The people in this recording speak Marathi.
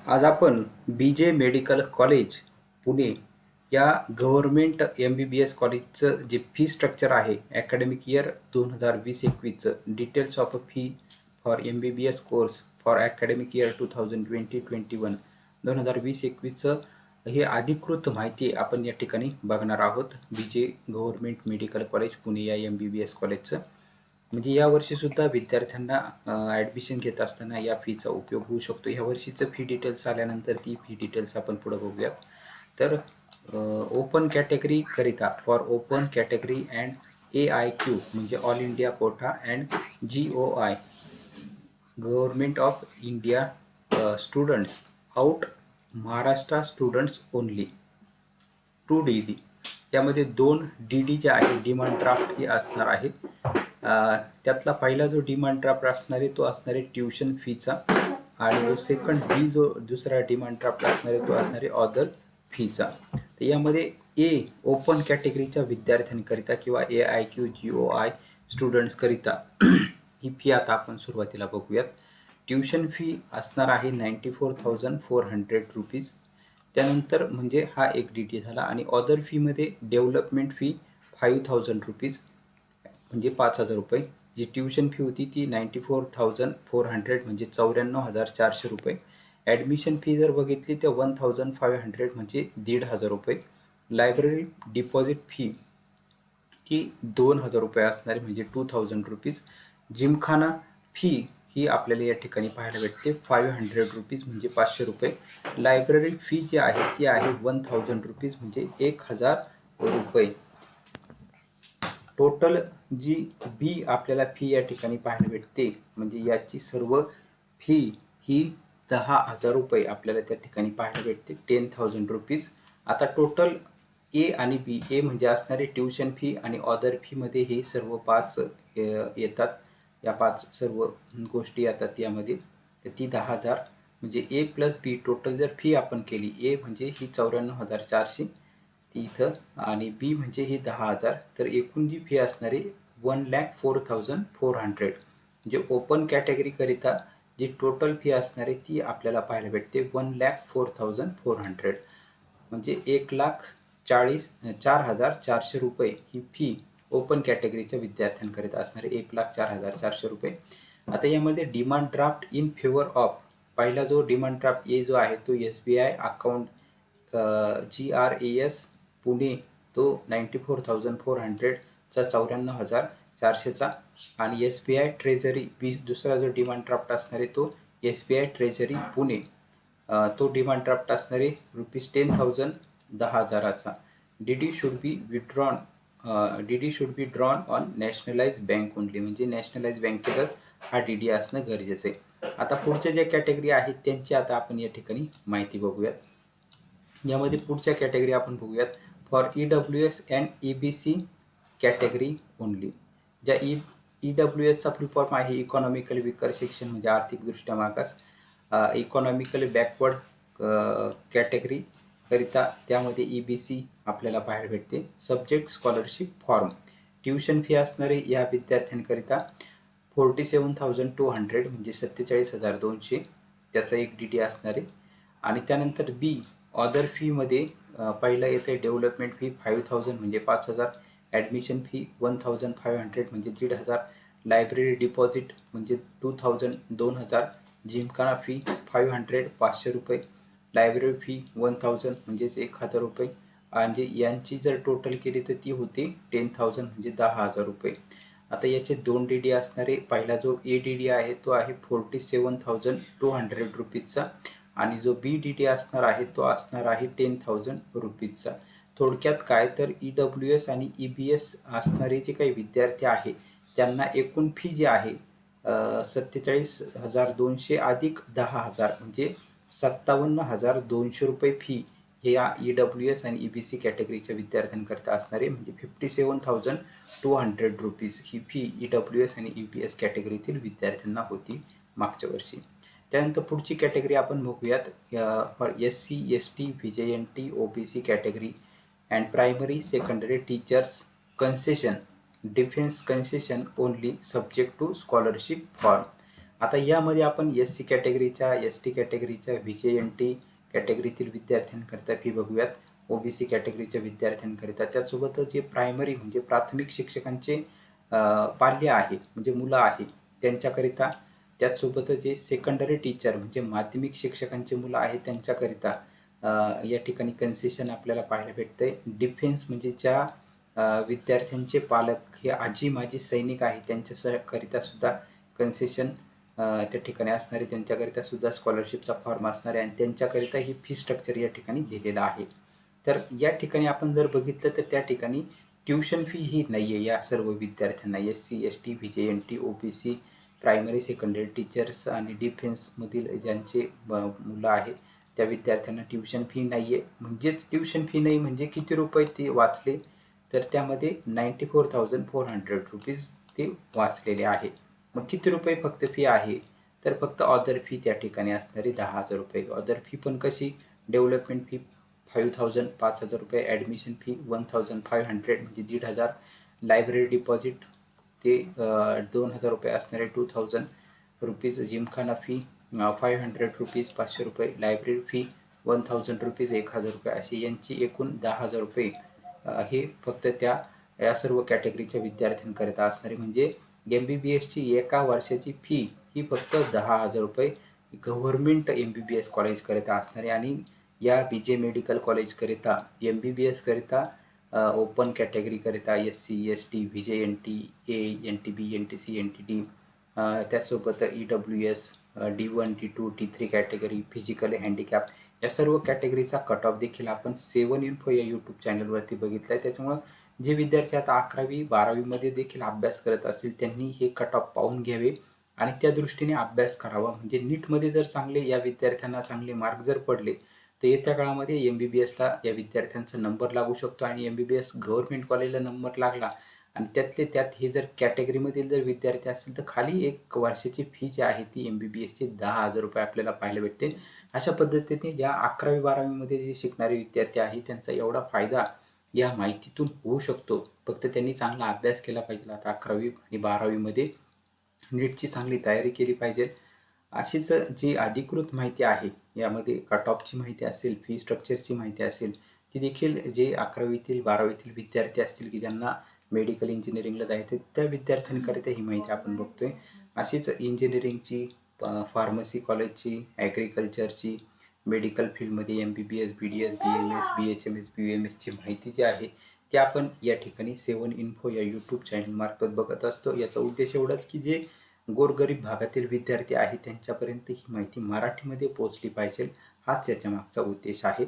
आज आपण BJ मेडिकल कॉलेज पुणे या गव्हर्नमेंट MBBS कॉलेजचं जे फी स्ट्रक्चर आहे अकॅडमिक इयर 2020-21चं details of a fee for MBBS course for academic year 2020-21 2020-21चं हे अधिकृत माहिती आपण या ठिकाणी बघणार आहोत. BJ government medical college Pune या MBBS कॉलेजचं. म्हणजे यावर्षी सुद्धा विद्यार्थ्यांना ॲडमिशन घेत असताना या फीचा उपयोग होऊ शकतो. ह्या वर्षीचं फी डिटेल्स आल्यानंतर ती फी डिटेल्स आपण पुढे बघूयात. तर ओपन कॅटेगरी करिता for open category and AIQ म्हणजे all India quota and GOI government of India students out Maharashtra students only 2 DD यामध्ये 2 DD जे आहे डिमांड ड्राफ्ट हे असणार आहे. त्यातला पहिला जो डिमांड ड्राफ्ट असणार आहे तो असणार आहे ट्युशन फीचा आणि जो सेकंड बी जो दुसरा डिमांड ड्राफ्ट असणार आहे तो असणार आहे ऑदर फीचा. तर यामध्ये ए ओपन कॅटेगरीच्या विद्यार्थ्यांकरिता किंवा AIQ GOI स्टुडंट्सकरिता ही फी आता आपण सुरुवातीला बघूयात. ट्युशन फी असणार आहे 94,400 रुपीज. त्यानंतर म्हणजे हा एक DD झाला आणि ऑदर फीमध्ये डेव्हलपमेंट फी 5,000 रुपीज म्हणजे 5,000 रुपये. जी ट्युशन फी होती ती 94,400 म्हणजे 94,400 रुपये. ॲडमिशन फी जर बघितली तर 1,500 म्हणजे 1,500 रुपये. लायब्ररी डिपॉझिट फी ती 2,000 रुपये असणारी म्हणजे 2,000 रुपीज. जिमखाना फी ही आपल्याला या ठिकाणी पाहायला भेटते 500 रुपीज म्हणजे 500 रुपये. लायब्ररी फी जी आहे ती आहे 1,000 रुपीज म्हणजे 1,000 रुपये. टोटल जी बी आपल्याला फी या ठिकाणी पाहायला भेटते म्हणजे याची सर्व फी ही 10,000 रुपये आपल्याला त्या ठिकाणी पाहायला भेटते 10,000 रुपीज. आता टोटल ए आणि बी ए म्हणजे असणारे ट्युशन फी आणि ऑदर फीमध्ये हे सर्व 5 येतात. या 5 सर्व गोष्टी येतात यामध्ये. तर ती 10,000 म्हणजे ए प्लस बी टोटल जर फी आपण केली ए म्हणजे ही 94,400 ती इथं आणि बी म्हणजे ही 10,000 तर एकूण जी फी असणारी 1,04,400 म्हणजे ओपन कॅटेगरीकरिता जी टोटल फी असणार आहे ती आपल्याला पाहायला भेटते 1,04,400 म्हणजे 1,40,4,400 रुपये ही फी ओपन कॅटेगरीच्या विद्यार्थ्यांकरिता असणारे 1,04,400 रुपये. आता यामध्ये demand draft in favour of पहिला जो डिमांड ड्राफ्ट ए जो आहे तो SBI अकाउंट GRAS पुणे तो 94,400चा 94,400चा आणि SBI ट्रेझरी दुसरा जो डिमांड ड्राफ्ट असणार आहे तो SBI ट्रेझरी पुणे तो डिमांड ड्राफ्ट असणार आहे ₹10,000 10,000चा. DD should be withdrawn DD should be drawn on nationalise bank only म्हणजे नॅशनलाइज बँकेतच हा DD असणं गरजेचं आहे. आता पुढच्या ज्या कॅटेगरी आहेत त्यांची आता आपण या ठिकाणी माहिती बघूयात. यामध्ये पुढच्या कॅटेगरी आपण बघूयात for EWS and EBC category only. ज्या EWSचा फुल फॉर्म आहे इकॉनॉमिकली विकर सेक्शन म्हणजे आर्थिकदृष्ट्या मागास. इकॉनॉमिकली बॅकवर्ड कॅटेगरी करिता त्यामध्ये EBC आपल्याला पाहायला भेटते. Subject scholarship form tuition fee असणारे या विद्यार्थ्यांकरिता 47,200 म्हणजे 47,200 त्याचा एक DD असणार आहे. आणि त्यानंतर बी ऑदर फीमध्ये पहिला येते डेव्हलपमेंट फी 5,000 म्हणजे 5,000. ॲडमिशन फी 1,500 म्हणजे 1,500. लायब्ररी डिपॉझिट म्हणजे 2,000 2,000. जिमखाना फी 500 500 रुपये. लायब्ररी फी 1,000 म्हणजेच 1,000 रुपये आणि यांची जर टोटल केली तर ती होते 10,000 म्हणजे 10,000 रुपये. आता याचे 2 DD असणारे पहिला जो ADD आहे तो आहे 47,200 रुपीजचा आणि जो BDD असणार आहे तो असणार आहे 10,000 रुपीजचा. थोडक्यात काय तर EWS आणि EBS असणारे जे काही विद्यार्थी आहे त्यांना एकूण फी जी आहे 47,200 अधिक 10,000 म्हणजे 57,200 रुपये फी हे या EWS आणि EBC कॅटेगरीच्या विद्यार्थ्यांकरिता असणारे म्हणजे 57,200 रुपीज ही फी EWS आणि EBS कॅटेगरीतील विद्यार्थ्यांना होती मागच्या वर्षी. त्यानंतर पुढची कॅटेगरी आपण बघूयात for SC ST VJNT OBC category and primary secondary teachers concession defence concession only subject to scholarship form. आता यामध्ये आपण एस-सी कॅटेगरीच्या, एस-टी कॅटेगरीच्या, व्ही-जे-एन-टी कॅटेगरीतील विद्यार्थ्यांकरिता फी बघूयात. ओ-बी-सी कॅटेगरीच्या विद्यार्थ्यांकरिता त्याचसोबत जे प्रायमरी म्हणजे प्राथमिक शिक्षकांचे पाल्य आहे म्हणजे मुलं आहे त्यांच्याकरिता, त्याचसोबत जे सेकंडरी टीचर म्हणजे माध्यमिक शिक्षकांची मुलं आहेत त्यांच्याकरिता या ठिकाणी कन्सेशन आपल्याला पाहायला भेटतंय. डिफेन्स म्हणजे ज्या विद्यार्थ्यांचे पालक हे आजी-माजी सैनिक आहेत त्यांच्याकरिता सुद्धा कन्सेशन त्या ठिकाणी असणार आहे. त्यांच्याकरिता सुद्धा स्कॉलरशिपचा फॉर्म असणार आहे आणि त्यांच्याकरिता ही फी स्ट्रक्चर या ठिकाणी दिलेलं आहे. तर या ठिकाणी आपण जर बघितलं तर त्या ठिकाणी ट्यूशन फी ही नाही आहे या सर्व विद्यार्थ्यांना. SC, ST, VJNT, OBC, primary, secondary teachers आणि डिफेन्समधील ज्यांचे मुलं आहेत त्या विद्यार्थ्यांना ट्यूशन फी नाही आहे. म्हणजेच ट्यूशन फी नाही म्हणजे किती रुपये ते वाचले तर त्यामध्ये ₹94,400 ते वाचलेले आहे. मग किती रुपये फक्त फी आहे तर फक्त ऑदर फी त्या ठिकाणी असणारी ₹10,000. ऑदर फी पण कशी, डेव्हलपमेंट फी 5,000 ₹5,000, ॲडमिशन फी 1,500 म्हणजे 1,500, लायब्ररी डिपॉझिट ते ₹2,000 असणारे ₹2,000, जिमखाना फी ₹500 ₹500, लायब्ररी फी ₹1,000 ₹1,000 अशी यांची एकूण ₹10,000 हे फक्त त्या या सर्व कॅटेगरीच्या विद्यार्थ्यांकरिता असणारे म्हणजे MBBSची एका वर्षाची फी ही फक्त ₹10,000 गव्हर्नमेंट MBBS कॉलेजकरिता असणारे आणि या BJ मेडिकल कॉलेजकरिता MBBS करिता ओपन कॅटेगरीकरिता एस-सी, एस-टी, व्ही-जे-एन-टी, ए, NTB, NTC, NTD त्याचसोबत EWS, D1, D2, D3 category, physically handicap या सर्व कॅटेगरीचा कट ऑफ देखील आपण 7 इन्फो या यूट्यूब चॅनलवरती बघितला आहे. त्याच्यामुळं जे विद्यार्थी आता 11वी-12वीमध्ये देखील अभ्यास करत असतील त्यांनी हे कट ऑफ पाहून घ्यावे आणि त्या दृष्टीने अभ्यास करावा. म्हणजे नीटमध्ये जर चांगले या विद्यार्थ्यांना चांगले मार्क जर पडले तर येत्या काळामध्ये MBBSला या विद्यार्थ्यांचा नंबर लागू शकतो आणि MBBS गव्हर्नमेंट कॉलेजला नंबर लागला आणि त्यातले त्यात हे जर कॅटेगरीमधील जर विद्यार्थी असतील तर खाली एक वर्षाची फी जी आहे ती MBBSची ₹10,000 आपल्याला पाहायला भेटते. अशा पद्धतीने या 11वी-12वीमध्ये जे शिकणारे विद्यार्थी आहेत त्यांचा एवढा फायदा या माहितीतून होऊ शकतो. फक्त त्यांनी चांगला अभ्यास केला पाहिजे. आता 11वी आणि 12वीमध्ये नीटची चांगली तयारी केली पाहिजे. अशीच जी अधिकृत माहिती आहे यामध्ये कट ऑफची माहिती असेल, फी स्ट्रक्चरची माहिती असेल, ती देखील जे 11वीतील 12वीतील विद्यार्थी असतील की ज्यांना मेडिकल इंजिनिअरिंगला जायचं त्या विद्यार्थ्यांकरिता ही माहिती आपण बघतोय. अशीच इंजिनिअरिंगची, फार्मसी कॉलेजची, ॲग्रिकल्चरची, मेडिकल फील्डमध्ये MBBS, BDS, BMS, BHMS, BUMSची माहिती जी आहे ती आपण या ठिकाणी 7 इन्फो या यूट्यूब चॅनलमार्फत बघत असतो. याचा उद्देश एवढाच की जे गोरगरीब भागातील विद्यार्थी आहेत त्यांच्यापर्यंत ही माहिती मराठीमध्ये पोहोचली पाहिजे हाच याच्या मागचा उद्देश आहे.